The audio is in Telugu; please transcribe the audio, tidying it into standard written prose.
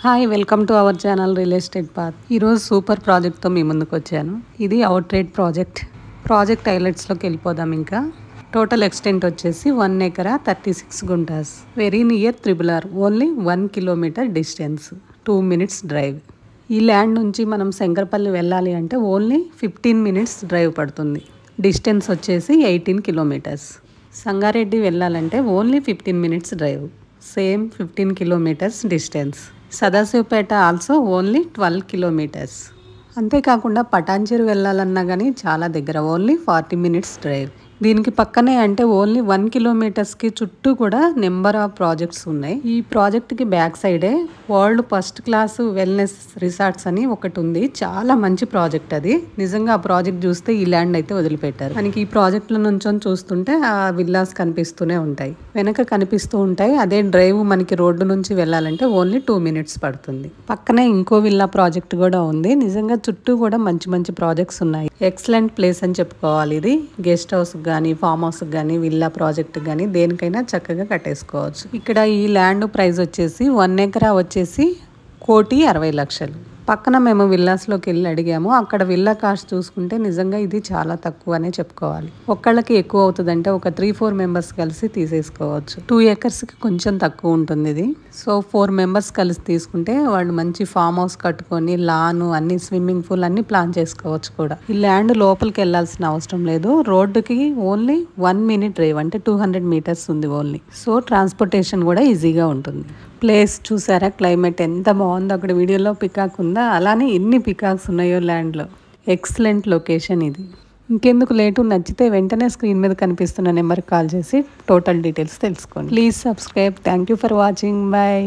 Hi welcome to our channel real estate path. ఈరోజు సూపర్ ప్రాజెక్ట్తో మీ ముందుకు వచ్చాను. ఇది అవుట్ ట్రేడ్ ప్రాజెక్ట్ హైలైట్స్లోకి వెళ్ళిపోదాం. ఇంకా టోటల్ ఎక్స్టెంట్ వచ్చేసి 1 ఎకరా 36 గుంటాస్, very near RRR, only 1 kilometre distance, 2 minutes drive. ఈ ల్యాండ్ నుంచి మనం శంకరపల్లి వెళ్ళాలి అంటే ఓన్లీ 15 minutes డ్రైవ్ పడుతుంది. డిస్టెన్స్ వచ్చేసి 18 kilometers. సంగారెడ్డి వెళ్ళాలంటే only 15 minutes drive, same 15 kilometers distance. Sadasivpet also only 12 kilometers. అంతేకాకుండా పటాన్చెరు వెళ్ళాలన్నా కానీ చాలా దగ్గర, ఓన్లీ 40 minutes డ్రైవ్. దీనికి పక్కనే అంటే ఓన్లీ 1 kilometersకి చుట్టూ కూడా నెంబర్ ఆఫ్ ప్రాజెక్ట్స్ ఉన్నాయి. ఈ ప్రాజెక్ట్కి బ్యాక్ సైడే world first class wellness resorts అని ఒకటి ఉంది. చాలా మంచి ప్రాజెక్ట్ అది. నిజంగా ఆ ప్రాజెక్ట్ చూస్తే ఈ ల్యాండ్ అయితే వదిలిపెట్టారు. మనకి ఈ ప్రాజెక్టుల నుంచి చూస్తుంటే ఆ విల్లాస్ కనిపిస్తూనే ఉంటాయి, వెనక కనిపిస్తూ ఉంటాయి. అదే డ్రైవ్ మనకి రోడ్డు నుంచి వెళ్ళాలంటే ఓన్లీ 2 minutes పడుతుంది. పక్కనే ఇంకో విల్లా ప్రాజెక్ట్ కూడా ఉంది. నిజంగా చుట్టూ కూడా మంచి మంచి ప్రాజెక్ట్స్ ఉన్నాయి. ఎక్సలెంట్ ప్లేస్ అని చెప్పుకోవాలి. ఇది గెస్ట్ హౌస్ కానీ, ఫామ్ హౌస్ కానీ, విల్లా ప్రాజెక్ట్ కానీ దేనికైనా చక్కగా కట్టేసుకోవచ్చు. ఇక్కడ ఈ ల్యాండ్ ప్రైస్ వచ్చేసి 1 ఎకరా వచ్చేసి 1,60,00,000. పక్కన మేము విల్లాస్లోకి వెళ్ళి అడిగాము. అక్కడ విల్లా కాస్ట్ చూసుకుంటే నిజంగా ఇది చాలా తక్కువ అనే చెప్పుకోవాలి. ఒక్కళ్ళకి ఎక్కువ అవుతుందంటే ఒక 3-4 members కలిసి తీసేసుకోవచ్చు. 2 acresకి కొంచెం తక్కువ ఉంటుంది ఇది. సో 4 members కలిసి తీసుకుంటే వాళ్ళు మంచి ఫామ్ హౌస్ కట్టుకొని లాను అన్ని, స్విమ్మింగ్ పూల్ అన్ని ప్లాన్ చేసుకోవచ్చు కూడా. ఈ ల్యాండ్ లోపలికి వెళ్ళాల్సిన అవసరం లేదు. రోడ్డుకి ఓన్లీ 1 minute డ్రైవ్, అంటే 200 meters ఉంది ఓన్లీ. సో ట్రాన్స్పోర్టేషన్ కూడా ఈజీగా ఉంటుంది. ప్లేస్ చూసారా, క్లైమేట్ ఎంత బాగుందో. అక్కడ వీడియోలో పికాక్ ఉందా, అలానే ఎన్ని పికాక్స్ ఉన్నాయో ల్యాండ్లో. ఎక్సలెంట్ లొకేషన్ ఇది. ఇంకెందుకు లేటు, నచ్చితే వెంటనే స్క్రీన్ మీద కనిపిస్తున్న నెంబర్కి కాల్ చేసి టోటల్ డీటెయిల్స్ తెలుసుకోండి. Please subscribe. Thank you for watching. Bye.